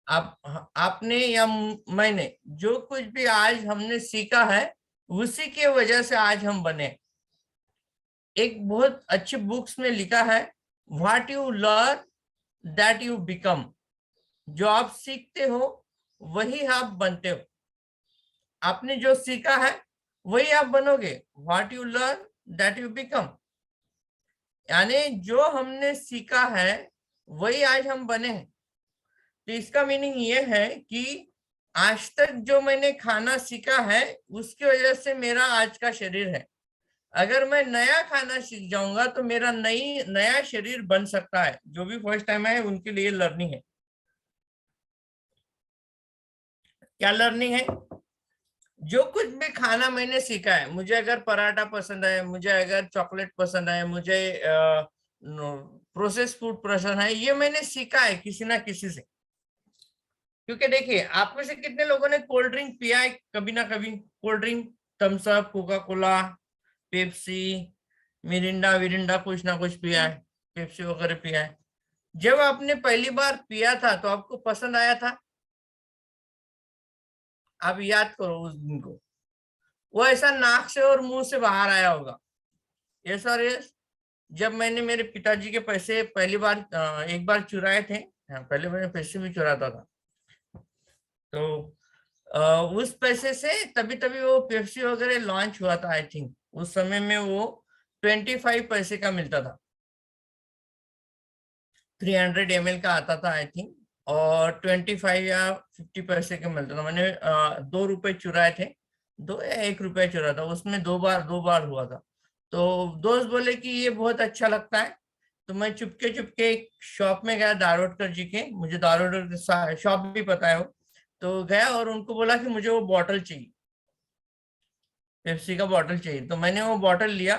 आपने या मैंने जो कुछ भी आज हमने सीखा है, उसी के वजह से आज हम बने। एक बहुत अच्छी बुक्स में लिखा है, what you learn that you become. जो आप सीखते हो वही आप बनते हो। आपने जो सीखा है वही आप बनोगे। What you learn that you become, यानी जो हमने सीखा है वही आज हम बने हैं। तो इसका मीनिंग ये है कि आज तक जो मैंने खाना सीखा है उसकी वजह से मेरा आज का शरीर है। अगर मैं नया खाना सीख जाऊंगा तो मेरा नया शरीर बन सकता है। जो भी फर्स्ट टाइम है उनके लिए लर्निंग है। क्या लर्निंग है? जो कुछ भी खाना मैंने सीखा है, मुझे अगर पराठा पसंद है, मुझे अगर चॉकलेट पसंद है, मुझे प्रोसेस फूड पसंद है, ये मैंने सीखा है किसी ना किसी से। क्योंकि देखिए, आप में से कितने लोगों ने कोल्ड ड्रिंक पिया है कभी ना कभी? Cold drink, Thums Up, Coca Cola, Pepsi, Mirinda विरिंडा, कुछ ना कुछ पिया है, पेप्सी वगैरह पिया है। जब आपने पहली बार पिया था तो आपको पसंद आया था? आप याद करो उस दिन को। वो ऐसा नाक से और मुंह से बाहर आया होगा। यस और यस। जब मैंने मेरे पिताजी के पैसे पहली बार एक बार चुराए थे, हाँ, पहले मैंने पैसे भी चुराता था, तो उस पैसे से तभी तभी वो पेप्सी वगैरह लॉन्च हुआ था, आई थिंक उस समय में वो 25 पैसे का मिलता था। 300 ml का आता था आई थिंक, और 25 या 50 पैसे का मिलता था। मैंने 2 रुपए चुराए थे, 2 या 1 रुपया चुरा था। उसमें दो बार हुआ था। तो दोस्त बोले कि ये बहुत अच्छा लगता है। तो मैं चुपके चुपके एक शॉप में गया, दारोडकर जी के, मुझे दारोडकर शॉप भी पता है वो। तो गया और उनको बोला कि मुझे वो बॉटल चाहिए, पेप्सी का बॉटल चाहिए। तो मैंने वो बॉटल लिया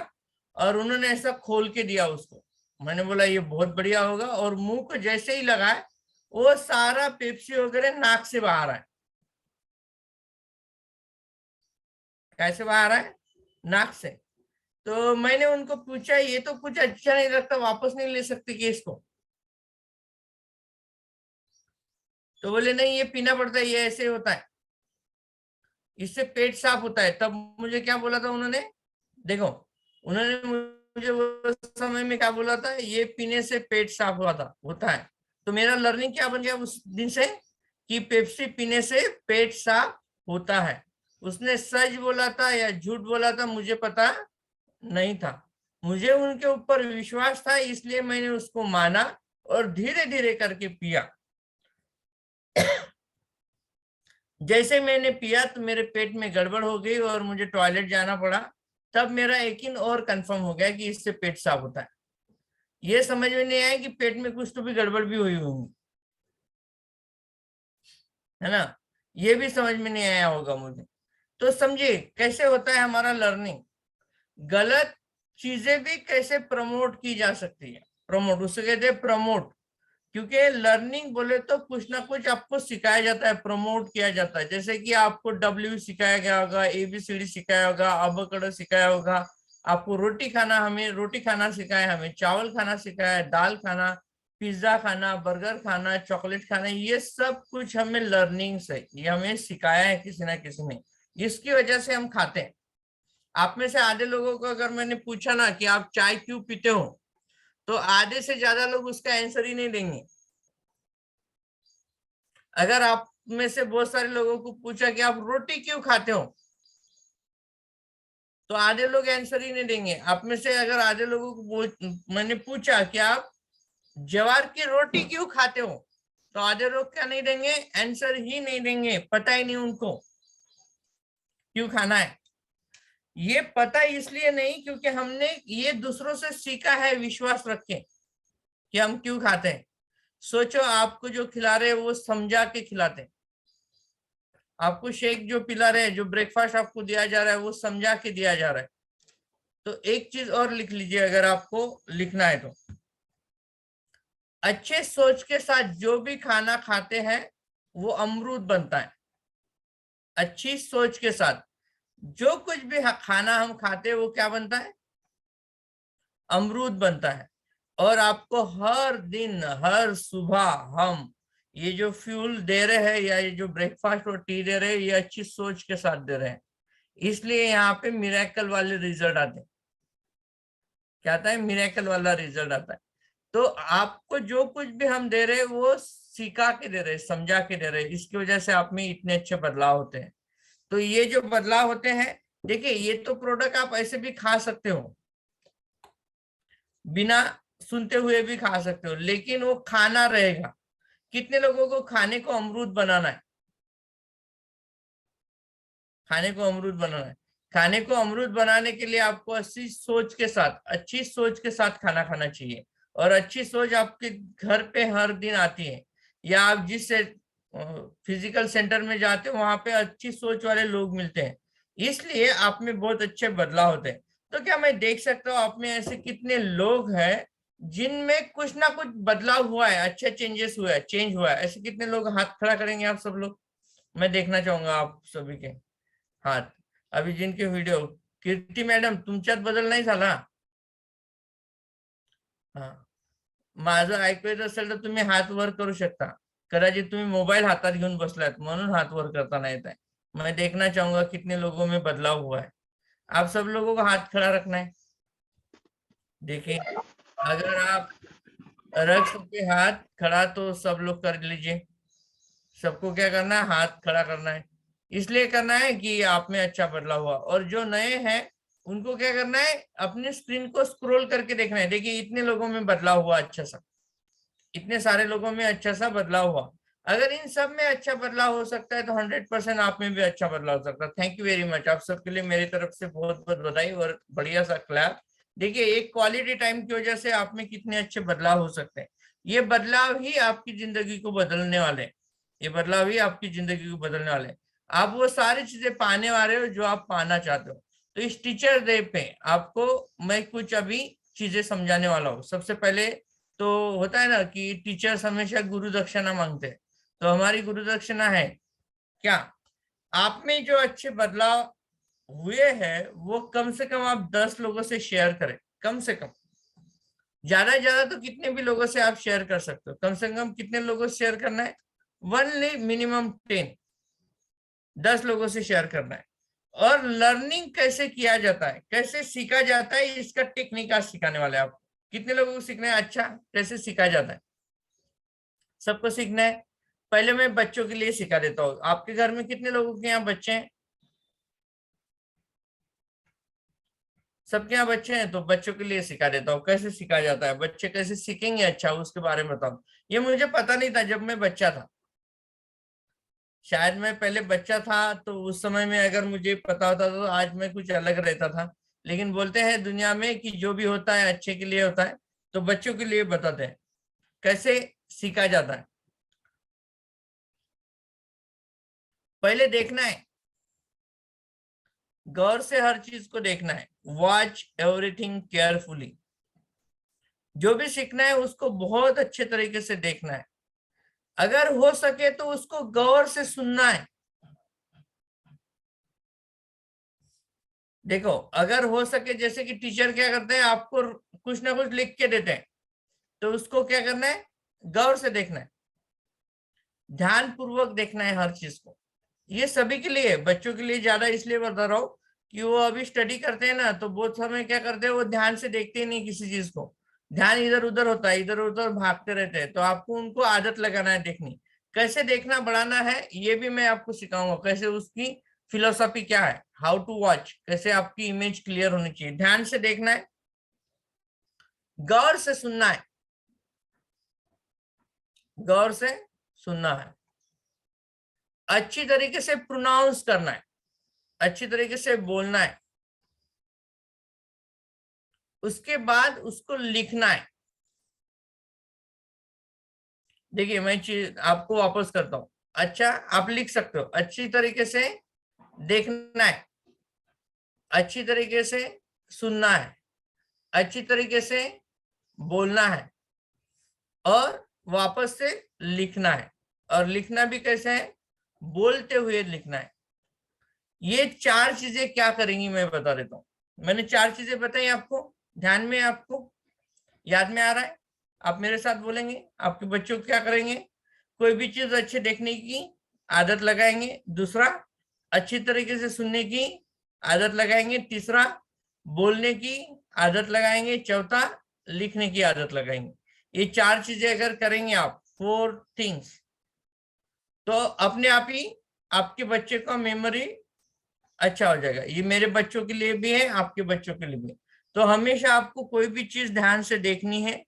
और उन्होंने ऐसा खोल के दिया उसको। मैंने बोला ये बहुत बढ़िया होगा, और मुंह को जैसे ही लगाए वो सारा पेप्सी वगैरह नाक से बाहर आए। कैसे बाहर आए? नाक से। तो मैंने उनको पूछा, ये तो कुछ अच्छा नहीं लगता, वापस नहीं ले सकते कि इसको? तो बोले नहीं, ये पीना पड़ता है, ये ऐसे होता है, इससे पेट साफ होता है। तब मुझे क्या बोला था उन्होंने? देखो, उन्होंने मुझे वो समय में क्या बोला था, ये पीने से पेट साफ हुआ था होता है। तो मेरा लर्निंग क्या बन गया उस दिन से, कि पेप्सी पीने से पेट साफ होता है। उसने सच बोला था या झूठ बोला था मुझे पता नहीं था। मुझे उनके ऊपर विश्वास था, इसलिए मैंने उसको माना और धीरे धीरे करके पिया। जैसे मैंने पिया तो मेरे पेट में गड़बड़ हो गई और मुझे टॉयलेट जाना पड़ा। तब मेरा यकीन और कंफर्म हो गया कि इससे पेट साफ होता है। ये समझ में नहीं आया कि पेट में कुछ तो भी गड़बड़ भी हुई होंगी, है ना? ये भी समझ में नहीं आया होगा मुझे। तो समझिए कैसे होता है हमारा लर्निंग। गलत चीजें भी कैसे प्रमोट की जा सकती है। प्रमोट, उसे कहते हैं प्रमोट। क्योंकि लर्निंग बोले तो कुछ ना कुछ आपको सिखाया जाता है, प्रमोट किया जाता है। जैसे कि आपको डब्ल्यू सिखाया गया होगा, एबीसीडी सिखाया होगा, अबकड़ सिखाया होगा। आपको रोटी खाना सिखाया, हमें चावल खाना सिखाया है, दाल खाना, पिज्जा खाना, बर्गर खाना, चॉकलेट खाना, ये सब कुछ हमें लर्निंग से, ये हमें सिखाया है किसी ना किसी ने। इसकी वजह से हम खाते हैं। आप में से आधे लोगों को अगर मैंने पूछा ना कि आप चाय क्यों पीते हो, तो आधे से ज्यादा लोग उसका आंसर ही नहीं देंगे। अगर आप में से बहुत सारे लोगों को पूछा कि आप रोटी क्यों खाते हो, तो आधे लोग आंसर ही नहीं देंगे। आप में से अगर आधे लोगों को मैंने पूछा कि आप ज्वार की रोटी क्यों खाते हो, तो आधे लोग क्या नहीं देंगे? आंसर ही नहीं देंगे, पता ही नहीं उनको क्यों खाना है। ये पता इसलिए नहीं क्योंकि हमने ये दूसरों से सीखा है, विश्वास रख के, कि हम क्यों खाते हैं। सोचो, आपको जो खिला रहे हैं वो समझा के खिलाते हैं। आपको शेक जो पिला रहे हैं, जो ब्रेकफास्ट आपको दिया जा रहा है, वो समझा के दिया जा रहा है। तो एक चीज और लिख लीजिए अगर आपको लिखना है तो, अच्छे सोच के साथ जो भी खाना खाते हैं वो अमृत बनता है। अच्छी सोच के साथ जो कुछ भी खाना हम खाते हैं वो क्या बनता है? अमरूद बनता है। और आपको हर दिन, हर सुबह हम ये जो फ्यूल दे रहे हैं या ये जो ब्रेकफास्ट और टी दे रहे हैं, ये अच्छी सोच के साथ दे रहे हैं, इसलिए यहाँ पे मिरेकल वाले रिजल्ट आते हैं। क्या आता है? मिरेकल वाला रिजल्ट आता है। तो आपको जो कुछ भी हम दे रहे हैं वो सिखा के दे रहे हैं, समझा के दे रहे हैं, इसकी वजह से आप में इतने अच्छे बदलाव होते हैं। तो ये जो बदलाव होते हैं, देखिए ये तो प्रोडक्ट आप ऐसे भी खा सकते हो, बिना सुनते हुए भी खा सकते हो, लेकिन वो खाना रहेगा। कितने लोगों को खाने को अमरूद बनाना है? खाने को अमरूद बनाना है। खाने को अमरूद बनाने के लिए आपको अच्छी सोच के साथ, अच्छी सोच के साथ खाना खाना चाहिए। और अच्छी सोच आपके घर पे हर दिन आती है, या आप जिस फिजिकल सेंटर में जाते हो वहां पे अच्छी सोच वाले लोग मिलते हैं, इसलिए आप में बहुत अच्छे बदलाव होते हैं। तो क्या मैं देख सकता हूँ आप में ऐसे कितने लोग हैं जिनमें कुछ ना कुछ बदलाव हुआ है, अच्छा चेंजेस हुआ है, चेंज हुआ है? ऐसे कितने लोग? हाथ खड़ा करेंगे आप सब लोग, मैं देखना चाहूंगा आप सभी के हात. अभी जिनके व्हिडिओ, कीर्ती मॅडम तुमच्यात बदल नाही झाला? हा, माझं ऐकू येत असेल तर तुम्ही हात वर करू शकता. कदाचित तुम्ही मोबाईल हातात घेऊन बसलात म्हणून हात वर करता नाही येत है. मैं देखना चाहूंगा कितने लोगों में बदलाव हुआ है. आप सब लोगों को हाथ खड़ा रखना है. देखिए, अगर आप रख सके हाथ खड़ा तो सब लोग कर लीजिए. सबको क्या करना है? हाथ खड़ा करना है. इसलिए करना है कि आप में अच्छा बदलाव हुआ. और जो नए हैं उनको क्या करना है? अपने स्क्रीन को स्क्रॉल करके देखना है. देखिए इतने लोगों में बदलाव हुआ अच्छा सा, इतने सारे लोगों में अच्छा सा बदलाव हुआ. अगर इन सब में अच्छा बदलाव हो सकता है तो 100% आप में भी अच्छा बदलाव हो सकता है. Thank you very much. आप सबके लिए मेरी तरफ से बहुत बहुत बधाई और बढ़िया सा क्लैप. देखिए एक क्वालिटी टाइम की वजह से आप में कितने अच्छे बदलाव हो सकते हैं. ये बदलाव ही आपकी जिंदगी को बदलने वाले हैं. ये बदलाव ही आपकी जिंदगी को बदलने वाले हैं. आप वो सारी चीजें पाने वाले हो जो आप पाना चाहते हो. तो इस टीचर डे पे आपको मैं कुछ अभी चीजें समझाने वाला हूँ. सबसे पहले तो होता है ना कि टीचर्स हमेशा गुरु दक्षिणा मांगते हैं. तो हमारी गुरु दक्षिणा है क्या? आप में जो अच्छे बदलाव हुए हैं वो कम से कम आप 10 लोगों से शेयर करें. कम से कम, ज्यादा से ज्यादा तो कितने भी लोगों से आप शेयर कर सकते हो. कम से कम कितने लोगों से शेयर करना है? वनली मिनिमम 10, 10 लोगों से शेयर करना है. और लर्निंग कैसे किया जाता है, कैसे सीखा जाता है, इसका टेक्निक आज सिखाने वाले हैं आप. कितने लोगों को सीखना है? अच्छा, कैसे सीखा जाता है? सबको सीखना है. पहले मैं बच्चों के लिए सिखा देता हूँ. आपके घर में कितने लोगों के यहाँ बच्चे हैं? सबके यहाँ बच्चे हैं. तो बच्चों के लिए सिखा देता हूँ कैसे सीखा जाता है. बच्चे कैसे सीखेंगे अच्छा, उसके बारे में बताऊँ. ये मुझे पता नहीं था जब मैं बच्चा था. शायद मैं पहले बच्चा था तो उस समय में अगर मुझे पता होता तो आज मैं कुछ अलग रहता था. लेकिन बोलते हैं दुनिया में कि जो भी होता है अच्छे के लिए होता है. तो बच्चों के लिए बताते हैं कैसे सीखा जाता है. पहले देखना है, गौर से हर चीज को देखना है. Watch everything carefully. जो भी सीखना है उसको बहुत अच्छे तरीके से देखना है. अगर हो सके तो उसको गौर से सुनना है. देखो अगर हो सके, जैसे कि टीचर क्या करते हैं, आपको कुछ ना कुछ लिख के देते हैं, तो उसको क्या करना है? गौर से देखना है, ध्यान पूर्वक देखना है हर चीज को. ये सभी के लिए, बच्चों के लिए ज्यादा इसलिए बता रहा हूँ कि वो अभी स्टडी करते हैं ना, तो बहुत समय क्या करते हैं, वो ध्यान से देखते ही नहीं किसी चीज को. ध्यान इधर उधर होता है, इधर उधर भागते रहते हैं. तो आपको उनको आदत लगाना है देखनी. कैसे देखना बढ़ाना है ये भी मैं आपको सिखाऊंगा. कैसे उसकी फिलोसॉफी क्या है, हाउ टू वॉच, कैसे आपकी इमेज क्लियर होनी चाहिए. ध्यान से देखना है, गौर से सुनना है, गौर से सुनना है, अच्छी तरीके से प्रोनाउंस करना है, अच्छी तरीके से बोलना है. उसके बाद उसको लिखना है. देखिए मैं चीज आपको वापस करता हूं. अच्छा, आप लिख सकते हो. अच्छी तरीके से देखना है, अच्छी तरीके से सुनना है, अच्छी तरीके से बोलना है, और वापस से लिखना है. और लिखना भी कैसे है? बोलते हुए लिखना है. ये चार चीजें क्या करेंगी मैं बता देता हूँ. मैंने चार चीजें बताई आपको, ध्यान में, आपको याद में आ रहा है? आप मेरे साथ बोलेंगे. आपके बच्चों को क्या करेंगे? कोई भी चीज अच्छे देखने की आदत लगाएंगे। दूसरा, अच्छी तरीके से सुनने की आदत लगाएंगे। तीसरा, बोलने की आदत लगाएंगे। चौथा, लिखने की आदत लगाएंगे। ये 4 चीजें अगर करेंगे आप, 4 थिंग्स, तो अपने आप ही आपके बच्चे का मेमोरी अच्छा हो जाएगा। ये मेरे बच्चों के लिए भी है, आपके बच्चों के लिए भी है। तो हमेशा आपको कोई भी चीज ध्यान से देखनी है,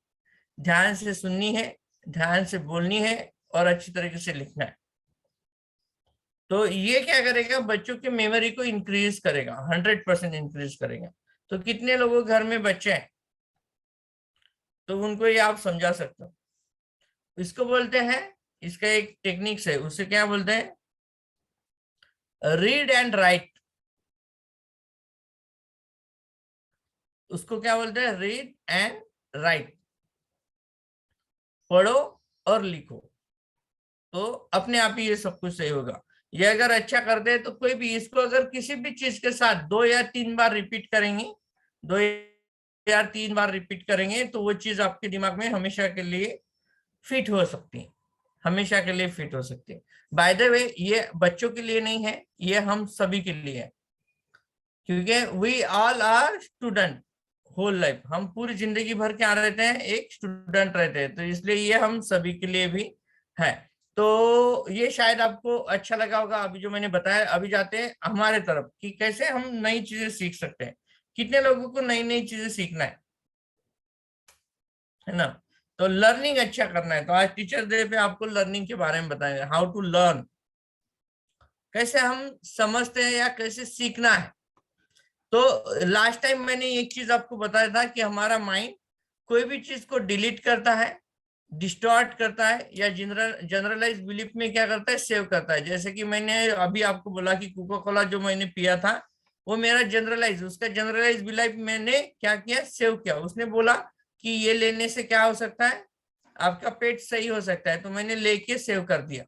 ध्यान से सुननी है, ध्यान से बोलनी है और अच्छी तरीके से लिखना है। तो ये क्या करेगा, बच्चों की मेमोरी को इंक्रीज करेगा, 100% इंक्रीज करेगा। तो कितने लोगों के घर में बच्चे हैं, तो उनको ये आप समझा सकते हो। इसको बोलते हैं, इसका एक टेक्निक्स है, उसे क्या बोलते हैं, रीड एंड राइट। उसको क्या बोलते हैं, रीड एंड राइट। पढ़ो और लिखो, तो अपने आप ही ये सब कुछ सही होगा। ये अगर अच्छा करते हैं तो कोई भी इसको अगर किसी भी चीज के साथ 2 या 3 बार रिपीट करेंगे, 2 या 3 बार रिपीट करेंगे, तो वो चीज आपके दिमाग में हमेशा के लिए फिट हो सकती है, हमेशा के लिए फिट हो सकती है। बाय द वे, ये बच्चों के लिए नहीं है, ये हम सभी के लिए है, क्योंकि we all are student whole life. हम पूरी जिंदगी भर क्या रहते हैं, एक स्टूडेंट रहते हैं, तो इसलिए ये हम सभी के लिए भी है। तो ये शायद आपको अच्छा लगा होगा अभी जो मैंने बताया। अभी जाते हैं हमारे तरफ कि कैसे हम नई चीजें सीख सकते हैं। कितने लोगों को नई नई चीजें सीखना है ना। तो लर्निंग अच्छा करना है, तो आज टीचर डे पे आपको लर्निंग के बारे में बताएंगे, हाउ टू लर्न, कैसे हम समझते हैं या कैसे सीखना है। तो लास्ट टाइम मैंने एक चीज आपको बताया था कि हमारा माइंड कोई भी चीज को डिलीट करता है, डिस्टॉर्ट करता है, या जनरलाइज बिलीफ में क्या करता है, सेव करता है। जैसे कि मैंने अभी आपको बोला कि कोका कोला जो मैंने पिया था, वो मेरा जनरलाइज, उसका जनरलाइज बिलीफ मैंने क्या किया, सेव किया। उसने बोला कि ये लेने से क्या हो सकता है, आपका पेट सही हो सकता है, तो मैंने लेके सेव कर दिया।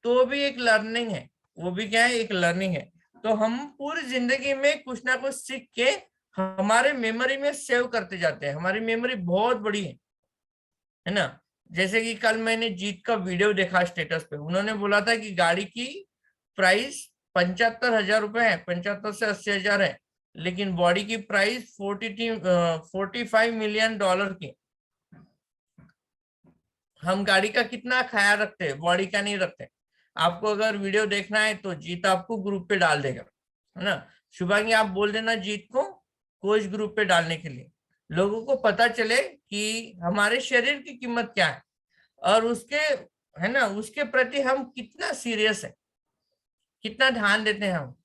तो वो भी एक लर्निंग है, वो भी क्या है, एक लर्निंग है। तो हम पूरी जिंदगी में कुछ ना कुछ सीख के हमारे मेमोरी में सेव करते जाते हैं। हमारी मेमोरी बहुत बड़ी है ना। जैसे कि कल मैंने जीत का वीडियो देखा स्टेटस पे, उन्होंने बोला था कि गाड़ी की प्राइस 75,000 रुपए है, 75 से 80,000 है, लेकिन बॉडी की प्राइस 45 मिलियन डॉलर की। हम गाड़ी का कितना ख्याल रखते हैं, बॉडी का नहीं रखते। आपको अगर वीडियो देखना है तो जीत आपको ग्रुप पे डाल देगा, है ना। शुभांगी आप बोल देना जीत को कोच ग्रुप पे डालने के लिए, लोगों को पता चले कि हमारे शरीर की कीमत क्या है, और उसके, है ना, उसके प्रति हम कितना सीरियस है, कितना ध्यान देते हैं हम।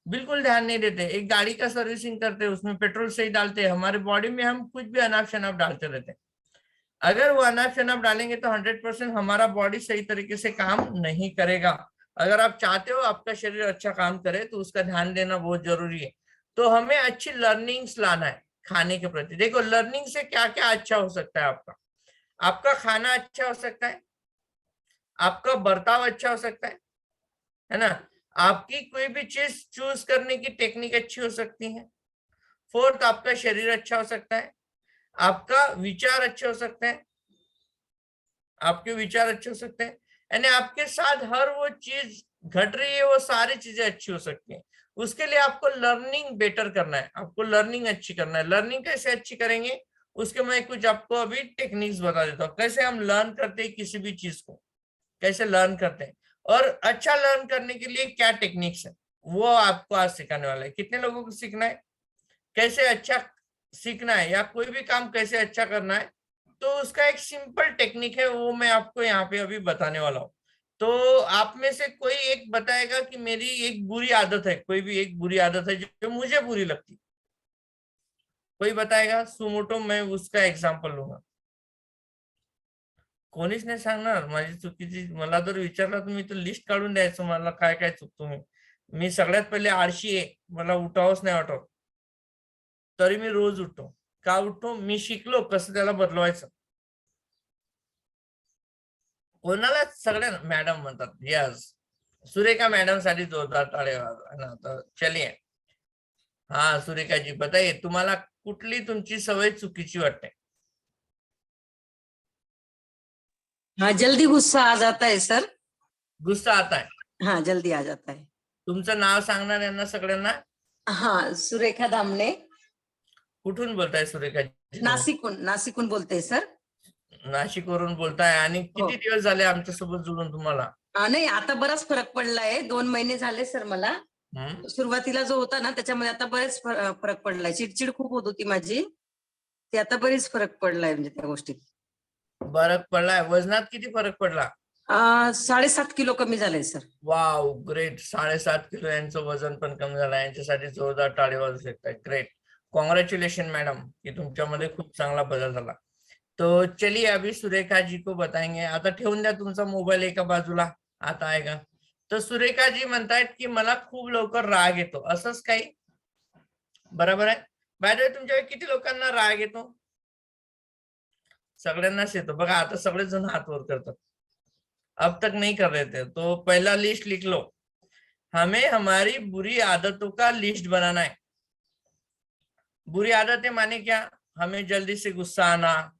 बिल्कुल ध्यान नहीं देते। एक गाड़ी का सर्विसिंग करते हैं, उसमें पेट्रोल सही डालते हैं, हमारे बॉडी में हम कुछ भी अनाप शनाप डालते रहते हैं। अगर वो अनाप शनाप डालेंगे तो 100% हमारा बॉडी सही तरीके से काम नहीं करेगा। अगर आप चाहते हो आपका शरीर अच्छा काम करे, तो उसका ध्यान देना बहुत जरूरी है। तो हमें अच्छी लर्निंग्स लाना है खाने के प्रति। देखो लर्निंग से क्या क्या अच्छा हो सकता है, आपका आपका खाना अच्छा हो सकता है, आपका बर्ताव अच्छा हो सकता है ना, आपकी कोई भी चीज चूज करने की टेक्निक अच्छी हो सकती है। फोर्थ, आपका शरीर अच्छा हो सकता है, आपका विचार अच्छे हो सकते हैं, आपके विचार अच्छे हो सकते हैं, यानी आपके साथ हर वो चीज घट रही है वो सारी चीजें अच्छी हो सकती हैं। उसके लिए आपको लर्निंग बेटर करना है, आपको लर्निंग अच्छी करना है। लर्निंग कैसे अच्छी करेंगे, उसके मैं कुछ आपको अभी टेक्निक्स बता देता हूँ, कैसे हम लर्न करते हैं किसी भी चीज को, कैसे लर्न करते हैं, और अच्छा लर्न करने के लिए क्या टेक्निक्स है, वो आपको आज सिखाने वाला है। कितने लोगों को सीखना है, कैसे अच्छा सीखना है, या कोई भी काम कैसे अच्छा करना है, तो उसका एक सिंपल टेक्निक है, वो मैं आपको यहाँ पे अभी बताने वाला हूँ। तो आप में से कोई एक बताएगा कि मेरी एक बुरी आदत है, कोई भी एक बुरी आदत है जो मुझे बुरी लगती, कोई बताएगा सुमोटो, मैं उसका एक्झाम्पल लूंगा। कोणीच नाही सांगणार माझी चुकीची, मला जर विचारलं तर मी तर लिस्ट काढून द्यायचो मला काय काय चुकतो मी सगळ्यात पहिले आळशी आहे, मला उठावंच नाही वाटत, तरी मी रोज उठतो। का उठतो, मी शिकलो कसं त्याला बदलवायचं। कोणाला सगळ्या मॅडम म्हणतात, यस, सुरेखा मॅडम साठी जोरदार टाळ्या वाजवा ना। तर चलिए, हा सुरेखा जी बताइए, तुम्हाला कुठली तुमची सवय चुकीची वाटते। हाँ, जल्दी गुस्सा आ जाता है सर. गुस्सा आता है. हाँ, जल्दी आ जाता है. तुमचं नाव सांगणार यांना सगळ्यांना. हाँ, सुरेखा दामणे. कुठून बोलताय सुरेखा जी? नाशिकहून बोलते सर. नाशिकवरून बोलताय. आणि किती दिवस झाले आमच्या सोबत जुळून तुम्हाला? नाही, आता बराच फरक पडलाय. 2 महिने झाले सर मला. सुरुवातीला जो होता ना त्याच्यामध्ये आता बरेच फरक पडलाय. चिडचिड खूप होत होती माझी. ते आता बरीच फरक पडलाय म्हणजे त्या गोष्टीत. फरक पडलाय. वजनात किती फरक पडला? 7.5 किलो कमी झालंय सर. वाव, ग्रेट. 7.5 किलो यांचं वजन पण कमी झालं. यांच्यासाठी जोरदार टाळी वाजवू शकताय. ग्रेट. कॉन्ग्रेचुलेशन मैडम, की तुमच्यामध्ये खूप चांगला बदल झाला. तो चलिए अभी सुरेखा जी को बताएंगे. आता ठेवून द्या तुमचा मोबाईल एका बाजूला. आता आहे का? तर सुरेखा जी म्हणतायत की मला खूप लवकर राग येतो. असंच काही? बरोबर आहे. बाय द वे तुमच्या किती लोकांना राग येतो? सगळ्यांनाच येतो बघा. आता सगळेच जण हात वर करतात. अब तक नहीं कर रहे थे तो पहला लिस्ट लिख लो. हमें हमारी बुरी आदतों का लिस्ट बनाना है. बुरी आदतें माने क्या? हमें जल्दी से गुस्सा आना,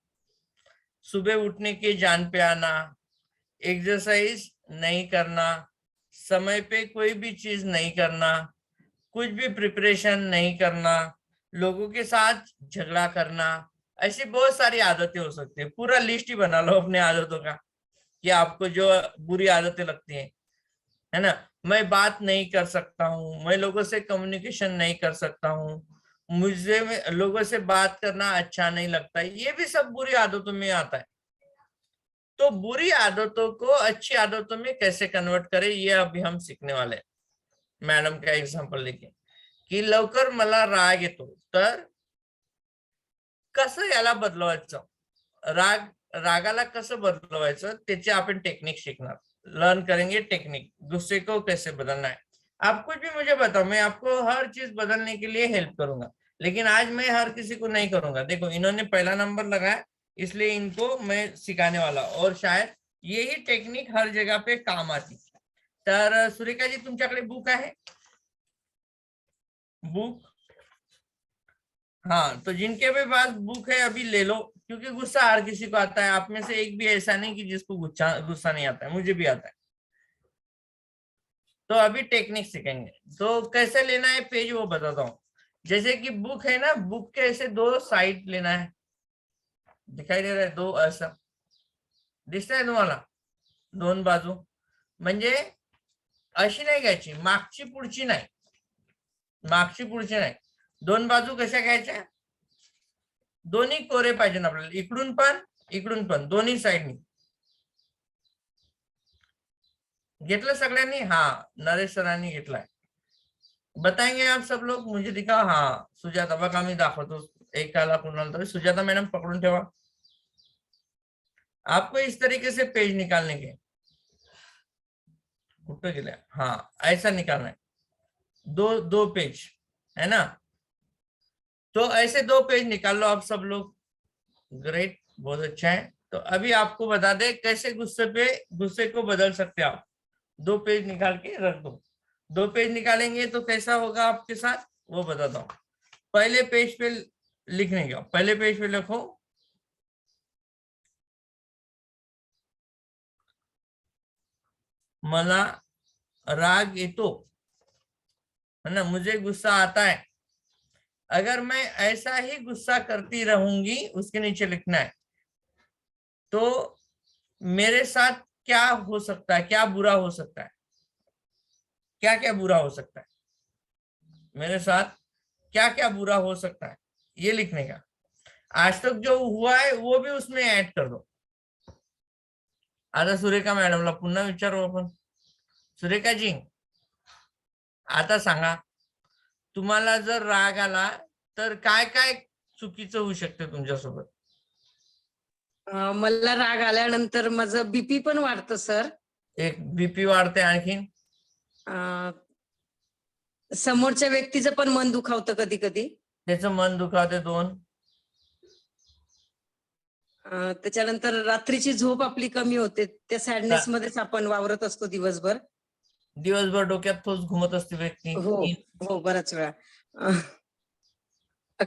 सुबह उठने के जान पे आना, एक्सरसाइज नहीं करना, समय पे कोई भी चीज नहीं करना, कुछ भी प्रिपरेशन नहीं करना, लोगों के साथ झगड़ा करना. ऐसी बहुत सारी आदतें हो सकती है. पूरा लिस्ट ही बना लो अपने आदतों का कि आपको जो बुरी आदतें लगती हैं, है ना. मैं बात नहीं कर सकता हूँ, मैं लोगों से कम्युनिकेशन नहीं कर सकता हूँ, मुझे लोगों से बात करना अच्छा नहीं लगता. ये भी सब बुरी आदतों में आता है. तो बुरी आदतों को अच्छी आदतों में कैसे कन्वर्ट करें, ये अभी हम सीखने वाले हैं. मॅडम का एक्झाम्पल लेके की लवकर मला राग येतो, तर कसं याला बदलवायचं, रागाला कसं बदलवायचं त्याचे आपण टेक्निक शिकणार. लर्न करेंगे टेक्निक. गुस्से को कैसे बदलना है. आप कुछ भी मुझे बताओ, मैं आपको हर चीज बदलने के लिए हेल्प करूंगा. लेकिन आज मैं हर किसी को नहीं करूंगा. देखो इन्होंने पहला नंबर लगाया, इसलिए इनको मैं सिखाने वाला. और शायद यही टेक्निक हर जगह पे काम आती. तर सुरेखा जी तुमच्याकडे बुक आहे? बुक? हाँ, तो जिनके भी पास बुक है अभी ले लो, क्योंकि गुस्सा हर किसी को आता है. आप में से एक भी ऐसा नहीं कि जिसको गुस्सा नहीं आता है. मुझे भी आता है. तो अभी टेक्निक सीखेंगे. तो कैसे लेना है पेज वो बताता हूँ. जैसे कि बुक है ना, बुक के ऐसे 2 साइड लेना है. दिखाई दे रहा है? 2 ऐसा दिसत आहे तुम्हाला? 2 बाजू. म्हणजे अशी नाही घ्यायची, मागची पुढची नाही. मागची पुढची नाही. 2 बाजू कशा घ्यायच्या? दोन्ही कोरे पाहिजे आपल्याला. इकडून पण दोन्ही साइडनी. घेतलं सगळ्यांनी? हाँ, नरेश सरांनी घेतलाय. बताएंगे आप सब लोग? मुझे दिखा. हाँ, सुजाता बघा मी दाखवतो. एकाला कुणाला तरी. सुजाता मैडम पकडून ठेवा. आपको इस तरीके से पेज निकालने के. कुठे गेले? हाँ, ऐसा निकालना है. 2 पेज है ना. तो ऐसे 2 पेज निकाल लो आप सब लोग. ग्रेट, बहुत अच्छा है. तो अभी आपको बता दे कैसे गुस्से को बदल सकते आप. 2 पेज निकाल के रख दो. 2 पेज निकालेंगे तो कैसा होगा आपके साथ वो बताता हूँ. पहले पेज पे लिखने का. पहले पेज पे लिखो मला राग येतो, है ना, मुझे गुस्सा आता है. अगर मैं ऐसा ही गुस्सा करती रहूंगी, उसके नीचे लिखना है, तो मेरे साथ क्या हो सकता है, क्या बुरा हो सकता है, क्या क्या बुरा हो सकता है, मेरे साथ क्या क्या बुरा हो सकता है, ये लिखने का. आज तक जो हुआ है वो भी उसमें ऐड कर दो. आता सुरेखा मॅडमला पुन्हा विचारू आपण. सुरेखा जी, आता सांगा, तुम्हाला जर राग आला तर काय काय चुकीचं होऊ शकतं तुमच्यासोबत? मला राग आल्यानंतर माझं बीपी पण वाढतं सर. एक बीपी वाढते. आणखीन समोरच्या व्यक्तीचं पण मन दुखावतं कधी कधी. त्याचं मन दुखावते. 2 त्याच्यानंतर रात्रीची झोप आपली कमी होते. त्या सॅडनेस मध्येच आपण वावरत असतो दिवसभर. डोक्यात तोच घुमत असते व्यक्ती. हो, बराच वेळा.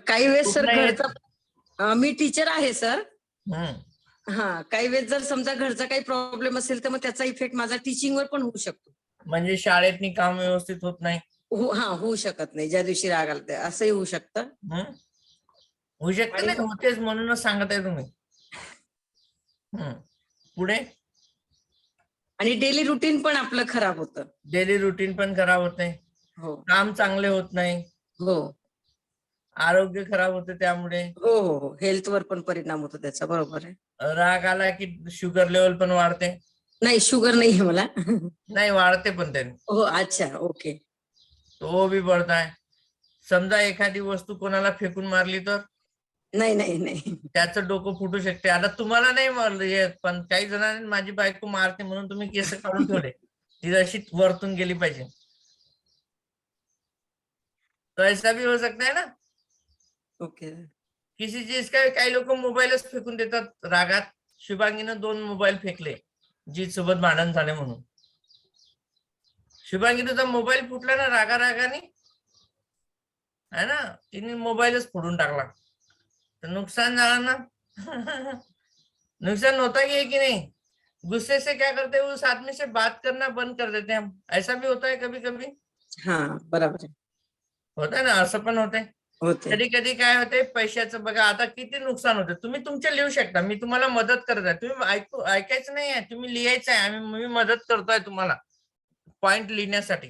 काही वेळेस सर घरचा, मी टीचर आहे सर. हा, काही वेळेस जर समजा घरचा काही प्रॉब्लेम असेल तर मग त्याचा इफेक्ट माझा टीचिंगवर पण होऊ शकतो. म्हणजे शाळेतनी काम व्यवस्थित होत नाही. होऊ शकत नाही ज्या दिवशी राग आला ते, असंही होऊ शकतं. होऊ शकतं आणि नाही, होतेच म्हणूनच सांगत आहे तुम्ही. पुढे आणि डेली रुटीन पण आपलं खराब होतं. डेली रुटीन पण खराब होते, हो काम चांगले होत नाही, हो आरोग्य खराब होते त्यामुळे. हो हो हो, हेल्थवर पण परिणाम होतो त्याचा, बरोबर आहे. राग आला की शुगर लेवल पण वाढते. नाही, शुगर नाहीये मला. नाही, वाढते पण त्याने. हो, अच्छा, ओके. तो भी बढ़ता है. समजा एखादी वस्तू कोणाला फेकून मारली तर नाही नाही नाही. त्याचं डोकं फुटू शकते. आता तुम्हाला नाही मारलं, पण काही जणांनी माझी बायको मारते म्हणून तुम्ही केस काढून ठेवले, ती अशी वरतून गेली पाहिजे. तो ऐसा भी हो सकता है ना. ओके. किसी चीज का, काही लोक मोबाईलच फेकून देतात रागात. शुभांगीनं 2 मोबाईल फेकले जीत सोबत भांडण झाले म्हणून. शुभांगी तुझा मोबाईल फुटला ना रागाने, है ना, तिने मोबाईलच फोडून टाकला, तर नुकसान झालं ना. नुकसान होता कि नहीं. गुस्से से क्या करते हैं, उस आदमी से बात करना बंद कर देते हैं हम. ऐसा भी होता है कभी कभी. हाँ, बरोबर आहे. होत ना, असं पण होते. कधी कधी काय होते, पैशाचं बघा आता किती नुकसान होते. तुम्ही तुमचे लिहू शकता, मी तुम्हाला मदत करत आहे, तुम्ही ऐकायचं नाही आहे, तुम्ही लिहायचं आहे. मी मदत करतोय तुम्हाला पॉइंट लिहिण्यासाठी.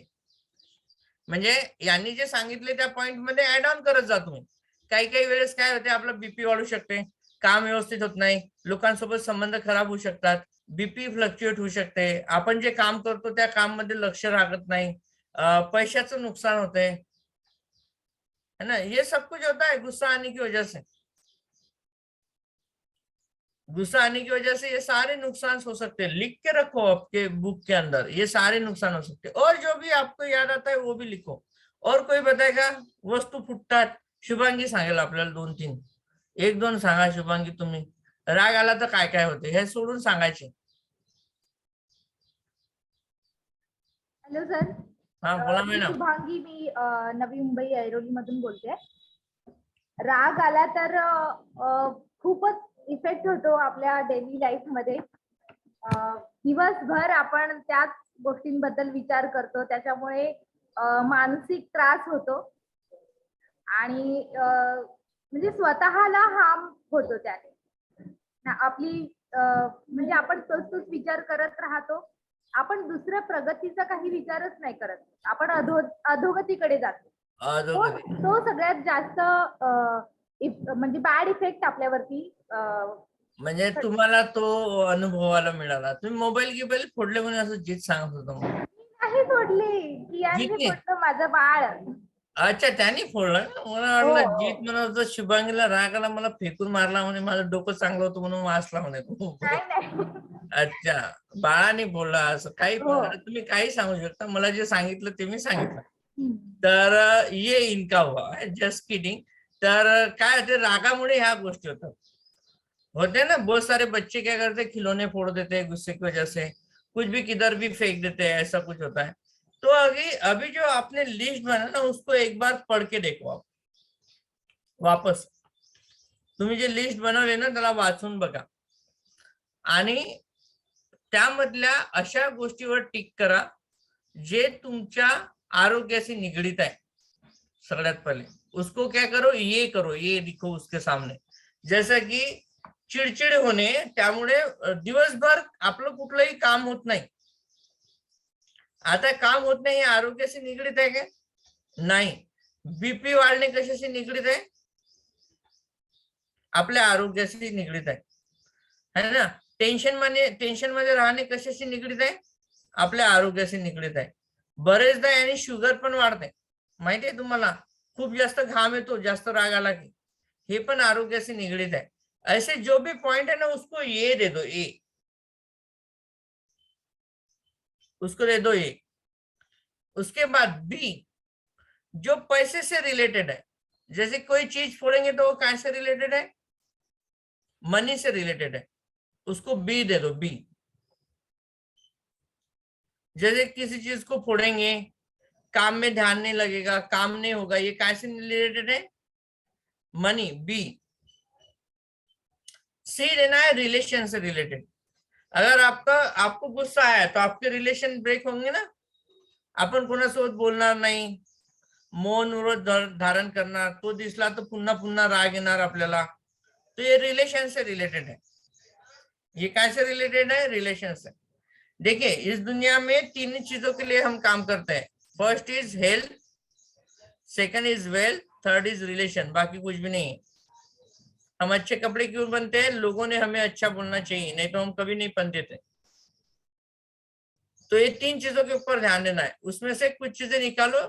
म्हणजे यांनी जे सांगितले त्या पॉइंट मध्ये ऍड ऑन करत जा तुम्ही. काही काही वेळेस काय होते, आपलं बीपी वाढू शकते, काम व्यवस्थित होत नाही, लोकांसोबत संबंध खराब होऊ शकतात, बीपी फ्लक्च्युएट होऊ शकते, आपण जे काम करतो त्या काम मध्ये लक्ष लागत नाही, पैशाचं नुकसान होते, है ना. ये सब कुछ होता है गुस्सा आने की वजह से. गुस्सा आने की वजह से ये सारे नुकसान हो सकते हैं. लिख के रखो आपके बुक के अंदर, ये सारे नुकसान हो सकते हैं. और जो भी आपको याद आता है वो भी लिखो. और कोई बताएगा वस्तू फुटतात. शुभांगी सांगेल आपल्याला 2-3. 1-2 सांगा शुभांगी तुम्ही. राग आला तर काय काय होते हे सोडून सांगायचे. Hello sir. हा बोला मॅडम. शुभांगी, मी नवी मुंबई ऐरोली मधून बोलते. राग आला तर खूपच इफेक्ट होतो आपल्या डेली लाईफ मध्ये. दिवसभर आपण त्याच गोष्टींबद्दल विचार करतो, त्याच्यामुळे मानसिक त्रास होतो आणि म्हणजे स्वतःला हार्म होतो त्याने. आपली म्हणजे आपण तोच विचार करत राहतो, आपण दुसऱ्या प्रगतीचा काही विचारच नाही करत, आपण अधोगतीकडे जातो. तो सगळ्यात जास्त म्हणजे बॅड इफेक्ट आपल्यावरती. म्हणजे तुम्हाला तो अनुभवाला मिळाला. तुम्ही मोबाईल गिबाईल फोडले म्हणून असं जीत सांगत होतो. नाही फोडली, कियाने फोडलं माझं बाळ. अच्छा, त्याने फोडलं. मला वाटलं जीत म्हणत होतं शुभांगीला राग आला, मला फेकून मारला म्हणे, माझं डोकं चांगलं होतं म्हणून वाचला म्हणे. अच्छा, बाळाने फोडला असं काही पण. तुम्ही काही सांगू शकता, मला जे सांगितलं ते मी सांगितलं. तर ये इनका हुआ, जस्ट किडिंग. तर काय होते, रागामुळे ह्या गोष्टी होतात. होते ना, बहुत सारे बच्चे क्या करते, खिलौने फोड़ देते हैं गुस्से की वजह से, कुछ भी किधर भी फेंक देते हैं, ऐसा कुछ होता है. तो अभी जो आपने लिस्ट बना ना, उसको एक बार पढ़ के देखो आप वापस. तुम्ही जे लिस्ट बनवले ना त्याला वाचून बघा आणि त्यामधल्या अशा गोष्टीवर टिक करा जे तुमच्या आरोग्याशी निगडित आहे. सगळ्यात पहिले उसको क्या करो, ये लिखो उसके सामने. जैसा की चिडचिड होणे, त्यामुळे दिवसभर आपलं कुठलंही काम होत नाही. आता काम होत नाही हे आरोग्याशी निगडित आहे का? नाही. बीपी वाढणे कशाशी निगडित आहे? आपल्या आरोग्याशी निगडित आहे, है ना. टेन्शन मध्ये राहणे कशाशी निगडित आहे? आपल्या आरोग्याशी निगडित आहे. बरेचदा याने शुगर पण वाढते, माहिती आहे तुम्हाला. खूप जास्त घाम येतो जास्त राग आला की, हे पण आरोग्याशी निगडित आहे. ऐसे जो भी पॉइंट है ना उसको ये दे दो, ये उसको दे दो ये. उसके बाद बी, जो पैसे से रिलेटेड है, जैसे कोई चीज फोड़ेंगे तो वो कैसे रिलेटेड है? मनी से रिलेटेड है, उसको बी दे दो, बी. जैसे किसी चीज को फोड़ेंगे, काम में ध्यान नहीं लगेगा, काम नहीं होगा, ये कैसे रिलेटेड है? Money, B. सी लेना है रिलेशन से रिलेटेड। अगर आपको गुस्सा आया तो आपके रिलेशन ब्रेक होंगे ना। आपण कोणासोबत बोलणार नाही, मौन व्रत धारण करणार, तो दिसला तर पुन्हा पुन्हा राग येणार आपल्याला। तो ये रिलेशन से रिलेटेड है। ये कैसे रिलेटेड है? रिलेशन से। देखिए इस दुनिया में 3 चीजों के लिए हम काम करते हैं। First is health, second is wealth, third is relation. बाकी कुछ भी नहीं है। हम अच्छे कपड़े क्यों पहनते हैं? लोगों ने हमें अच्छा बोलना चाहिए, नहीं तो हम कभी नहीं पहनते थे। तो ये 3 चीजों के ऊपर ध्यान देना है। उसमें से कुछ चीजें निकालो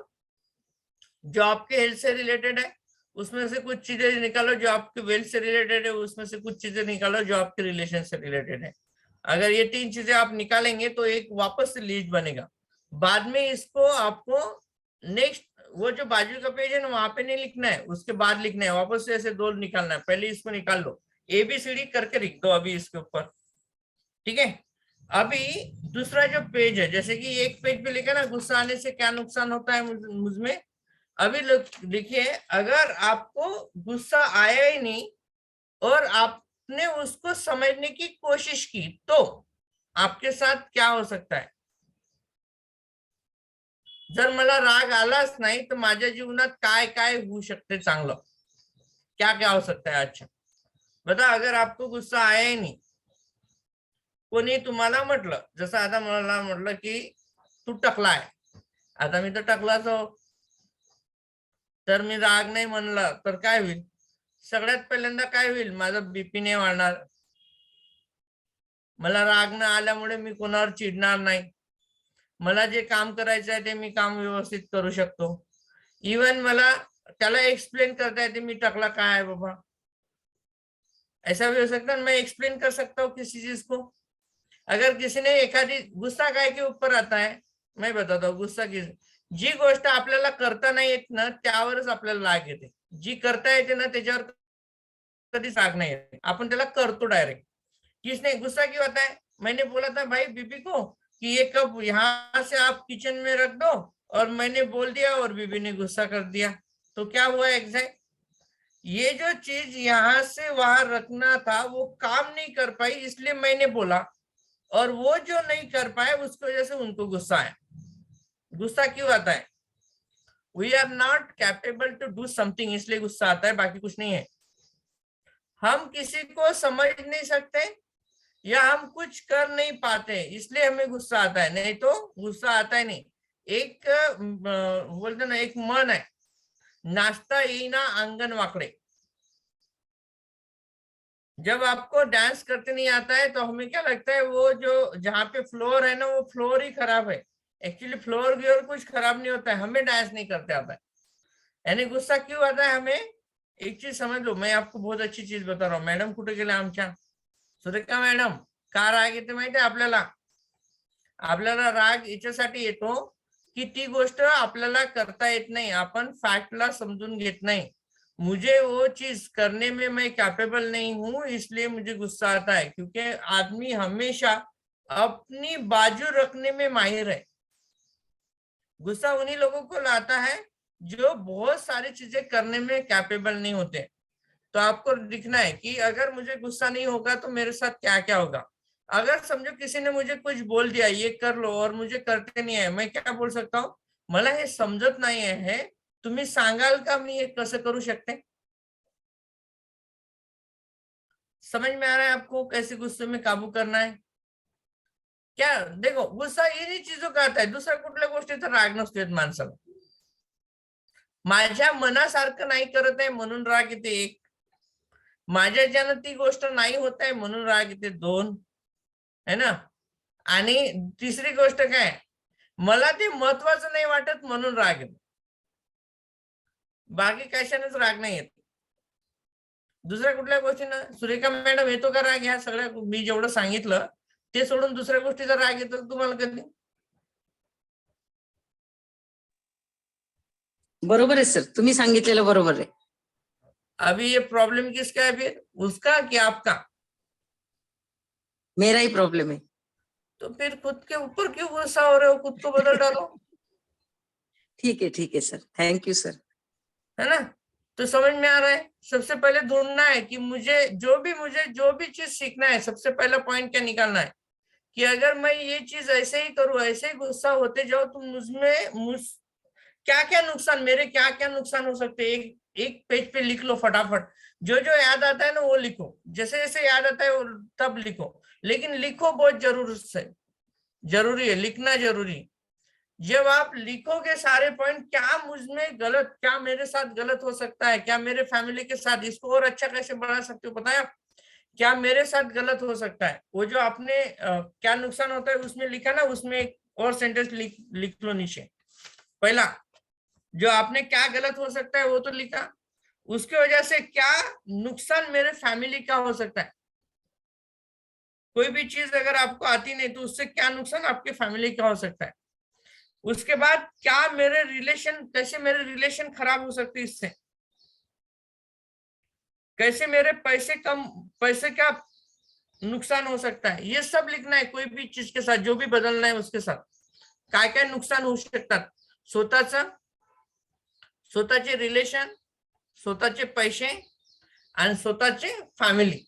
जो आपके हेल्थ से रिलेटेड है, उसमें से कुछ चीजें निकालो जो आपके वेल्थ से रिलेटेड है, उसमें से कुछ चीजें निकालो जो आपके रिलेशन से रिलेटेड है। अगर ये 3 चीजें आप निकालेंगे तो एक वापस से लिस्ट बनेगा। बाद में इसको आपको नेक्स्ट वो जो बाजू का पेज है ना, वहां पे नहीं लिखना है, उसके बाद लिखना है। वापस से ऐसे 2 निकालना है। पहले इसको निकाल लो, ABCD करके लिख दो अभी इसके ऊपर, ठीक है। अभी दूसरा जो पेज है, जैसे कि एक पेज पे लिखा ना गुस्सा आने से क्या नुकसान होता है मुझमें। अभी देखिए, अगर आपको गुस्सा आया ही नहीं और आपने उसको समझने की कोशिश की तो आपके साथ क्या हो सकता है? जर मला राग आलाच नाही तर माझ्या जीवनात काय काय होऊ शकते चांगलं, क्या क्या हो सकता है? अच्छा बता, अगर आपको गुस्सा आया ही नाही, कोणी तुम्हाला म्हटलं, जसं आता मला म्हटलं की तू टकला आहे, आता मी तर टकलाच हो, तर मी राग नाही म्हणला तर काय होईल? सगळ्यात पहिल्यांदा काय होईल? माझा BP नाही वाढणार, मला राग न आल्यामुळे मी कोणावर चिडणार नाही, मला जे काम करायचं आहे ते मी काम व्यवस्थित करू शकतो। इवन मला त्याला एक्सप्लेन करता येते मी टकला काय आहे बाबा, ऐसा भी हो सकता है। मैं एक्सप्लेन कर सकता हूँ किसी चीज को। अगर किसी ने एखादी गुस्सा काय के ऊपर आता है, मैं बताता हूँ गुस्सा की जी गोष्ट आपल्याला करता नाही येत ना त्यावरच आपल्याला राग येते, जी करता येते ना त्याच्यावर कधीच राग नाही येते, आपण त्याला करतो डायरेक्ट। किसने गुस्सा क्यों आता है? मैंने बोला था भाई बीबी को कि ये कप यहाँ से आप किचन में रख दो, और मैंने बोल दिया और बीबी ने गुस्सा कर दिया, तो क्या हुआ एग्जैक्ट? ये जो चीज यहाँ से वहां रखना था वो काम नहीं कर पाई, इसलिए मैंने बोला, और वो जो नहीं कर पाए उसकी वजह से उनको गुस्सा आया। गुस्सा क्यों आता है? We are not capable to do something, इसलिए गुस्सा आता है, बाकी कुछ नहीं है। हम किसी को समझ नहीं सकते या हम कुछ कर नहीं पाते इसलिए हमें गुस्सा आता है, नहीं तो गुस्सा आता है नहीं। एक बोलते ना, एक मन है, नाचता येईना अंगण वाकडे। जब आपको डांस करते नहीं आता है तो हमें क्या लगता है वो जो जहाँ पे फ्लोर है ना वो फ्लोर ही खराब है। एक्चुअली फ्लोर की और कुछ खराब नहीं होता है, हमें डांस नहीं करते आता है। यानी गुस्सा क्यों आता है हमें? एक चीज समझ लो, मैं आपको बहुत अच्छी चीज बता रहा हूँ। मॅडम कुठे गेल्या आमच्या? सुरेखा मॅडम, का राग येते माहिती आहे आपल्याला? आपल्याला राग याच्यासाठी येतो की ती गोष्ट आपल्याला करता येत नाही, आपण फॅक्टला समजून घेत नाही। मुझे वो चीज करने में मैं कैपेबल नहीं हूं इसलिए मुझे गुस्सा आता है, क्योंकि आदमी हमेशा अपनी बाजू रखने में माहिर है। गुस्सा उन्हीं लोगों को लाता है जो बहुत सारी चीजें करने में कैपेबल नहीं होते। तो आपको दिखना है कि अगर मुझे गुस्सा नहीं होगा तो मेरे साथ क्या क्या होगा। अगर समझो किसी ने मुझे कुछ बोल दिया ये कर लो और मुझे करते नहीं है, मैं क्या बोल सकता हूँ? मला हे समजत नाही आहे, तुम्ही सांगाल का मी हे कसं करू शकते? समझ में आ रहा है आपको कैसे गुस्से में काबू करना है? क्या देखो, गुस्सा इन्हीं चीजों का आता है, दुसऱ्या कुठल्या गोष्टीचा राग नसतो येत माणसाला। माझ्या मनासारखं नाही करत आहे म्हणून राग येते एक, माझ्या ज्यानं ती गोष्ट नाही होत आहे म्हणून राग येते 2, है ना? आणि तिसरी गोष्ट काय, मला ते महत्वाचं नाही वाटत म्हणून राग येतो, बाकी कशानेच राग नाही येत। दुसऱ्या कुठल्या गोष्टीनं सुरेखा मॅडम येतो का राग? ह्या सगळ्या मी जेवढं सांगितलं ते सोडून दुसऱ्या गोष्टीचा राग येतो तुम्हाला कधी? बरोबर आहे सर, तुम्ही सांगितलेलं बरोबर आहे। अभी ये प्रॉब्लम किसका है फिर, उसका कि आपका? मेरा ही प्रॉब्लम है। तो फिर खुद के ऊपर क्यों गुस्सा हो रहे हो? खुद को बदल डालो, ठीक है सर, थैंक यू सर। है ना? तो समझ में आ रहा है? सबसे पहले ढूंढना है कि मुझे जो भी चीज सीखना है, सबसे पहला पॉइंट क्या निकालना है कि अगर मैं ये चीज ऐसे ही करूँ, ऐसे ही गुस्सा होते जाओ, तो मुझ क्या क्या नुकसान, मेरे क्या क्या नुकसान हो सकते हैं, एक पेज पे लिख लो फटाफट। जो जो याद आता है ना वो लिखो, जैसे जैसे याद आता है वो तब लिखो, लेकिन लिखो बहुत जरूरी है, लिखना जरूरी। जब आप लिखोगे सारे पॉइंट, क्या मुझ में गलत, क्या मेरे साथ गलत हो सकता है, क्या मेरे फैमिली के साथ, इसको और अच्छा कैसे बढ़ा सकते हो पता है? क्या मेरे साथ गलत हो सकता है, वो जो आपने क्या नुकसान होता है उसमें लिखा ना, उसमें एक और सेंटेंस लिख लो नीचे। पहला जो आपने क्या गलत हो सकता है वो तो लिखा, उसकी वजह से क्या नुकसान मेरे फैमिली का हो सकता है। कोई भी चीज अगर आपको आती नहीं तो उससे क्या नुकसान आपके फैमिली का हो सकता है। उसके बाद क्या मेरे रिलेशन, कैसे मेरे रिलेशन खराब हो सकते हैं इससे, कैसे मेरे पैसे का नुकसान हो सकता है, ये सब लिखना है। कोई भी चीज के साथ जो भी बदलना है उसके साथ काय काय नुकसान होऊ शकतात, स्वतःचे रिलेशन, स्वतःचे पैसे और स्वतःचे फैमिली,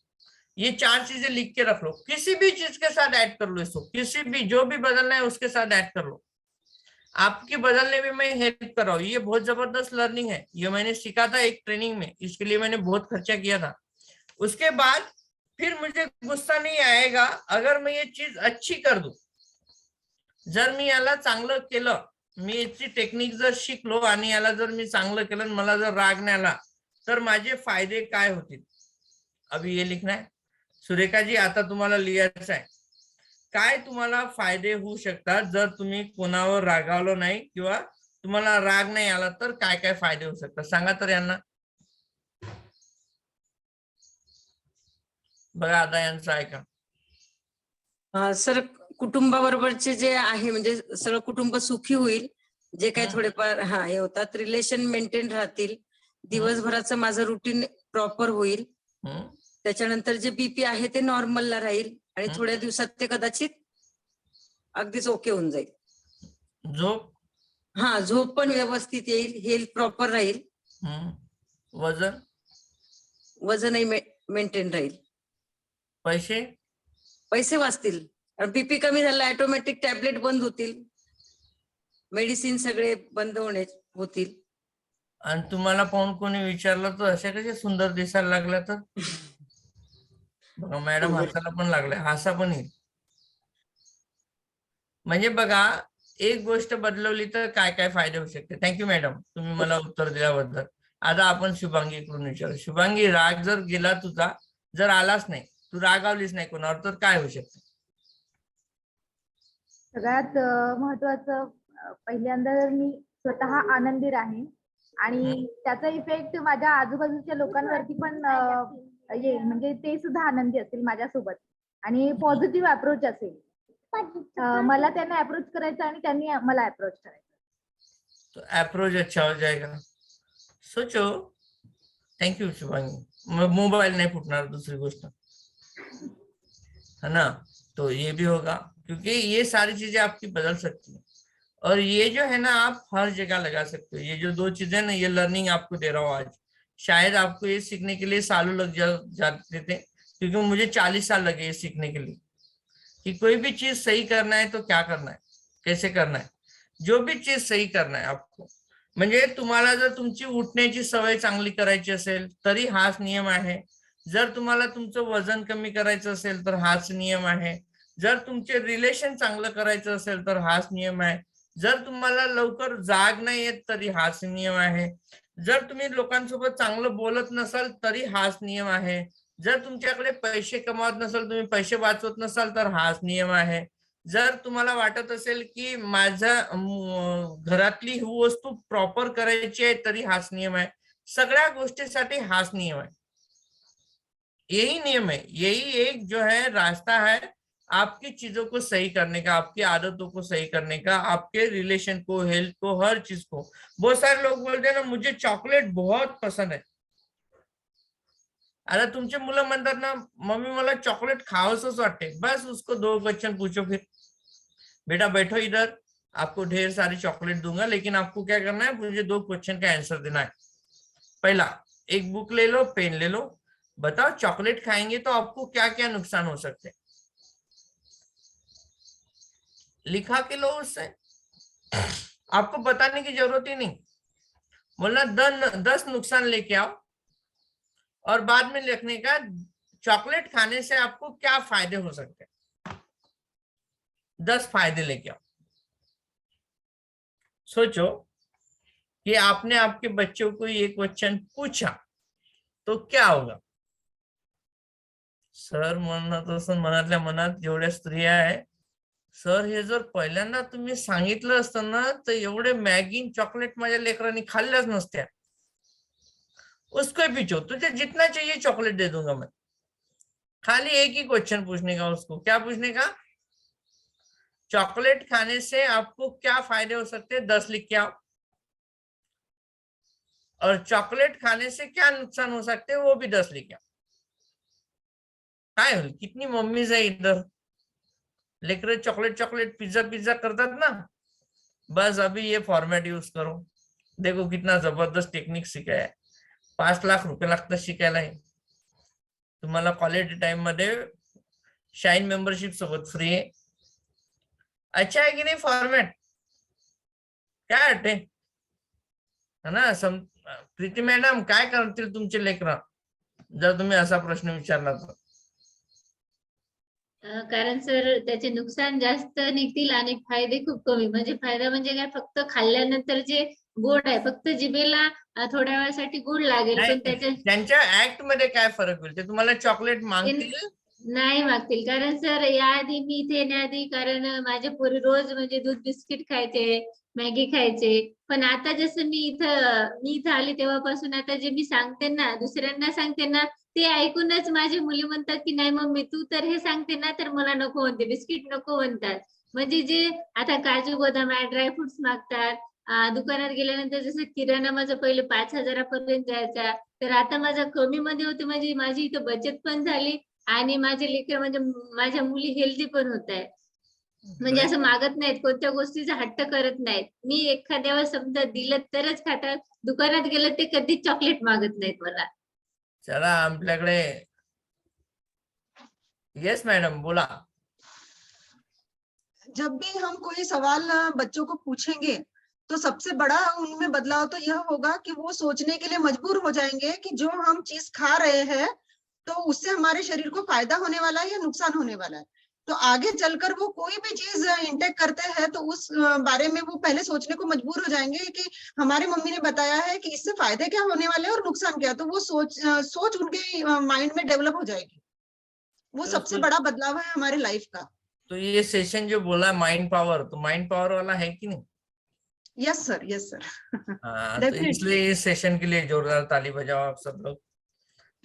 ये 4 चीजें लिख के रख लो। किसी भी चीज के साथ ऐड कर लो इसको, किसी भी जो भी बदलना है उसके साथ ऐड कर लो। आपकी बदलने में मैं हेल्प कर रहा हूँ, ये बहुत जबरदस्त लर्निंग है, ये मैंने सीखा था एक ट्रेनिंग में, इसके लिए मैंने बहुत खर्चा किया था। उसके बाद फिर मुझे गुस्सा नहीं आएगा अगर मैं ये चीज अच्छी कर दूं। जर मी याला चांगलं केलं, मी याची टेक्निक जर शिकलो आणि याला जर मी चांगलं केलं, मला जर राग नाही आला, तर माझे फायदे काय होतील, अभी ये लिखना है। सुरेखा जी आता तुम्हाला लिहायचं आहे, काय तुम्हाला फायदे होऊ शकतात जर तुम्ही कोणावर रागावलो नाही किंवा तुम्हाला राग नाही आला, तर काय काय फायदे होऊ शकतात सांगा तर यांना। बघा आता यांचं ऐका। सर, कुटुंबाबरोबरचे जे आहे म्हणजे सगळं कुटुंब सुखी होईल, जे काही थोडेफार हे होतात, रिलेशन मेंटेन राहतील, दिवसभराचं माझं रुटीन प्रॉपर होईल, त्याच्यानंतर जे बीपी आहे ते नॉर्मलला राहील आणि थोड्या दिवसात ते कदाचित अगदीच ओके होऊन जाईल। झोप पण व्यवस्थित येईल, हेल्थ प्रॉपर राहील, वजनही मेंटेन राहील, पैसे वाचतील, बीपी कमी झाला ऑटोमॅटिक टॅबलेट बंद होतील, मेडिसिन सगळे बंद होतील। आणि तुम्हाला पाहून कोणी विचारलं तर अशा कशा सुंदर दिसायला लागल्या, तर बघा मॅडम हसायला पण लागल्या, हसा पण येईल। म्हणजे बघा एक गोष्ट बदलवली तर काय काय फायदे होऊ शकते। थँक्यू मॅडम, तुम्ही मला उत्तर दिल्याबद्दल। आता आपण शुभांगीकडून विचारू। शुभांगी, राग जर गेला तुझा, जर आलाच नाही, तू रागावलीच नाही कोणावर, तर काय होऊ शकते? सगळ्यात महत्वाचं, पहिल्यांदा तर मी स्वतः आनंदी राहीन आणि त्याचा इफेक्ट माझ्या आजूबाजूच्या लोकांवरती पण येईल, म्हणजे ते सुद्धा आनंदी असतील माझ्यासोबत आणि पॉझिटिव्ह अप्रोच असेल। मला त्यांना अप्रोच करायचं आणि त्यांनी मला अप्रोच करायचं, तो अप्रोच अच्छा हो जाएगा, सोचो। थँक्यू शुभांगी। मोबाइल नहीं फूटना, दूसरी गोष्ट है ना, तो ये भी होगा, क्योंकि ये सारी चीजें आपकी बदल सकती है। और ये जो है ना आप हर जगह लगा सकते हो। ये जो 2 चीजें ना, ये लर्निंग आपको दे रहा हूँ आज, शायद आपको ये सीखने के लिए सालों लग जाते थे, क्योंकि मुझे 40 साल लगे ये सीखने के लिए कि कोई भी चीज सही करना है तो क्या करना है, कैसे करना है। जो भी चीज सही करना है आपको, म्हणजे तुम्हाला जर तुमची उठण्याची सवय चांगली करायची असेल तरी हाच नियम आहे, जर तुम्हाला तुमचं वजन कमी करायचं असेल तर हाच नियम आहे, जर तुमचे रिलेशन चांगलं करायचं असेल तर हाच नियम आहे, जर तुम्हाला लवकर जाग नाही येत तरी हाच नियम आहे, जर तुम्ही लोकांसोबत चांगलं बोलत नसाल तरी हाच नियम आहे, जर तुमच्याकडे पैसे कमावत नसाल, तुम्ही पैसे वाचवत नसाल तर हाच नियम आहे, जर तुम्हाला वाटत असेल की माझ्या घरातली ही वस्तू प्रॉपर करायची आहे तरी हाच नियम आहे। सगळ्या गोष्टीसाठी हाच नियम आहे, यही नियम है, यही एक जो है रास्ता है आपकी चीजों को सही करने का, आपकी आदतों को सही करने का, आपके रिलेशन को, हेल्थ को, हर चीज को। बहुत सारे लोग बोलते हैं ना मुझे चॉकलेट बहुत पसंद है, अरे तुमचे मुलं म्हणतात ना मम्मी मला चॉकलेट खावंसच वाटते, बस उसको 2 क्वेश्चन पूछो, फिर बेटा बैठो इधर, आपको ढेर सारी चॉकलेट दूंगा, लेकिन आपको क्या करना है, मुझे 2 क्वेश्चन का आंसर देना है। पहला, एक बुक ले लो, पेन ले लो, बताओ चॉकलेट खाएंगे तो आपको क्या क्या नुकसान हो सकते हैं, लिखा के लो उससे, आपको बताने की जरूरत ही नहीं, बोलना 10 नुकसान लेके आओ और बाद में लिखने का चॉकलेट खाने से आपको क्या फायदे हो सकते हैं, 10 फायदे लेके आओ। सोचो कि आपने आपके बच्चों को एक क्वेश्चन पूछा तो क्या होगा। सर मनातल्या मनात जेवढ्या स्त्रिया आहे, सर हे जर पहिल्यांदा तुम्ही सांगितलं असतं ना तर एवढे मॅगी चॉकलेट माझ्या लेकरांनी खाल्ल्याच नसत्या। उसको पूछो तुझे जितना चाहिए चॉकलेट दे दूंगा मैं, खाली एक ही क्वेश्चन पूछने का उसको, क्या पूछने का, चॉकलेट खाने से आपको क्या फायदे हो सकते हैं 10 लिख के आओ, और चॉकलेट खाने से क्या नुकसान हो सकते हैं वो भी 10 लिख के आओ। काय होईल, कितनी मम्मीज आहे इधर, लेकर चॉकलेट चॉकलेट पिज्जा पिज्जा करतात ना, बस अभी ये फॉर्मेट यूज करो, देखो कितना जबरदस्त टेक्निक शिकाय आहे, 5 लाख रुपये लागतात शिकायला हे, तुम्हाला क्वालिटी टाइम मध्ये शाईन मेंबरशिप सोबत फ्री आहे। अच्छा आहे की नाही फॉर्मॅट, काय वाटते है ना। प्रीती मॅडम काय करतील तुमचे लेकर जर तुम्ही असा प्रश्न विचारला तर? कारण सर त्याचे नुकसान जास्त निघतील आणि फायदे खूप कमी, म्हणजे फायदा म्हणजे काय, फक्त खाल्ल्यानंतर जे गोड आहे फक्त जिभेला थोड्या वेळासाठी गोड लागेल, पण त्याच्या त्यांच्या ऍक्ट मध्ये काय फरक होईल, ते तुम्हाला चॉकलेट मागतील नाही मागतील, कारण सर याआधी मी इथे येण्याआधी कारण माझे पोरी रोज म्हणजे दूध बिस्किट खायचे, मॅगी खायचे, पण आता जसं मी इथं आली तेव्हापासून आता जे मी सांगते ना, दुसऱ्यांना सांगते ना, ते ऐकूनच माझी मुली म्हणतात की नाही मम्मी तू तर हे सांगते ना तर मला नको म्हणते, बिस्किट नको म्हणतात। म्हणजे जे आता काजू बदाम आहे, ड्रायफ्रुट्स मागतात, दुकानात गेल्यानंतर जसं किराणा माझा पहिले 5,000पर्यंत जायचा, तर आता माझा कमी मध्ये होते, म्हणजे माझी इथं बचत पण झाली आणि माझे लेकर म्हणजे माझ्या मुली हेल्दी पण होत आहेत, म्हणजे असं मागत नाहीत, कोणत्या गोष्टीचा हट्ट करत नाहीत। मी एखाद्यावर समजा दिलं तरच खातात, दुकानात गेलं ते कधीच चॉकलेट मागत नाहीत मला। चला आपल्याकडे, यस मैडम बोला। जब भी हम कोई सवाल बच्चों को पूछेंगे तो सबसे बड़ा उनमें बदलाव तो यह होगा कि वो सोचने के लिए मजबूर हो जाएंगे कि जो हम चीज खा रहे हैं तो उससे हमारे शरीर को फायदा होने वाला है या नुकसान होने वाला है। तो आगे चलकर वो कोई भी चीज इंटेक करते हैं तो उस बारे में वो पहले सोचने को मजबूर हो जाएंगे कि हमारी मम्मी ने बताया है कि इससे फायदे क्या होने वाले हैं और नुकसान क्या, तो वो सोच उनके माइंड में डेवलप हो जाएगी। वो सबसे बड़ा बदलाव है हमारे लाइफ का। तो ये सेशन जो बोला माइंड पावर, तो माइंड पावर वाला है कि नहीं? Yes sir, yes sir. हाँ, तो इसलिए इस सेशन के लिए जोरदार ताली बजाओ आप सब लोग,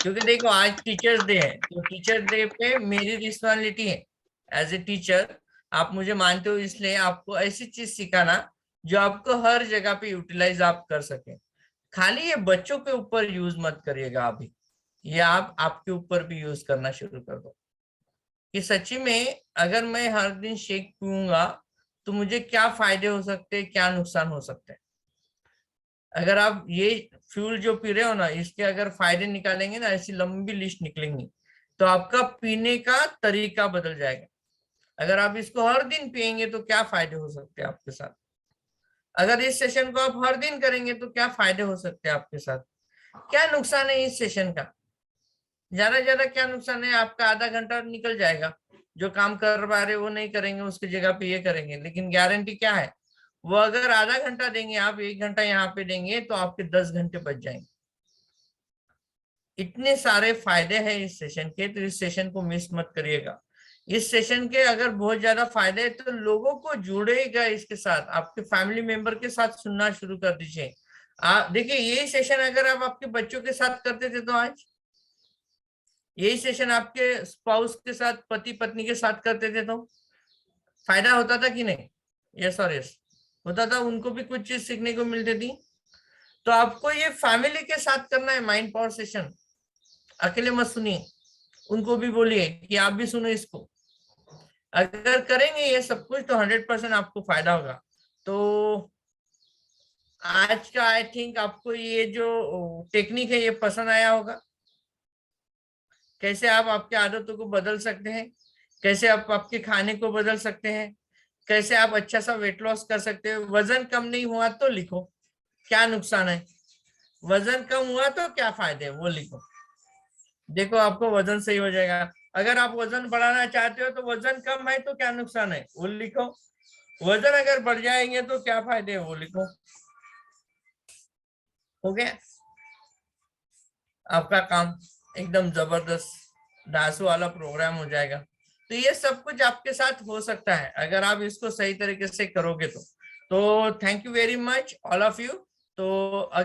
क्योंकि देखो आज टीचर्स डे है, तो टीचर्स डे पे मेरी रिस्पॉन्सिबिलिटी है एज ए टीचर, आप मुझे मानते हो इसलिए आपको ऐसी चीज सिखाना जो आपको हर जगह पे यूटिलाइज आप कर सके। खाली ये बच्चों के ऊपर यूज मत करिएगा अभी, ये आप आपके ऊपर भी यूज करना शुरू कर दो कि सच्ची में अगर मैं हर दिन शेक पीऊंगा तो मुझे क्या फायदे हो सकते हैं, क्या नुकसान हो सकते हैं। अगर आप ये फ्यूल जो पी रहे हो ना, इसके अगर फायदे निकालेंगे ना, ऐसी लंबी लिस्ट निकलेंगी, तो आपका पीने का तरीका बदल जाएगा। अगर आप इसको हर दिन पिएंगे तो क्या फायदे हो सकते हैं आपके साथ, अगर इस सेशन को आप हर दिन करेंगे तो क्या फायदे हो सकते हैं आपके साथ, क्या नुकसान है इस सेशन का, ज्यादा क्या नुकसान है, आपका आधा घंटा निकल जाएगा, जो काम कर पा रहे वो नहीं करेंगे, उसकी जगह पे ये करेंगे, लेकिन गारंटी क्या है, वो अगर आधा घंटा देंगे आप 1 घंटा यहाँ पे देंगे तो आपके 10 घंटे बच जाएंगे। इतने सारे फायदे हैं इस सेशन के, तो इस सेशन को मिस मत करिएगा। इस सेशन के अगर बहुत ज्यादा फायदे हैं तो लोगों को जुड़ेगा इसके साथ, आपके फैमिली मेंबर के साथ सुनना शुरू कर दीजिए। देखिए यही सेशन अगर आप आपके बच्चों के साथ करते थे तो आज, यही सेशन आपके स्पाउस के साथ, पति पत्नी के साथ करते थे तो फायदा होता था कि नहीं? यस और यस होता था, उनको भी कुछ चीज सीखने को मिलती थी। तो आपको ये फैमिली के साथ करना है माइंड पावर सेशन, अकेले मत सुनिए, उनको भी बोलिए कि आप भी सुनो इसको। अगर करेंगे ये सब कुछ तो 100% आपको फायदा होगा। तो आज का आई थिंक आपको ये जो टेक्निक है ये पसंद आया होगा। कैसे आप आपकी आदतों को बदल सकते हैं, कैसे आप आपके खाने को बदल सकते हैं, कैसे आप अच्छा सा वेट लॉस कर सकते हो। वजन कम नहीं हुआ तो लिखो क्या नुकसान है, वजन कम हुआ तो क्या फायदे है वो लिखो। देखो आपको वजन सही हो जाएगा। अगर आप वजन बढ़ाना चाहते हो तो वजन कम है तो क्या नुकसान है वो लिखो। वजन अगर बढ़ जाएंगे तो क्या फायदे है वो लिखो। हो गया आपका काम, एकदम जबरदस्त धांसू वाला प्रोग्राम हो जाएगा। तो ये सब कुछ आपके साथ हो सकता है अगर आप इसको सही तरीके से करोगे तो thank you very much all of you. तो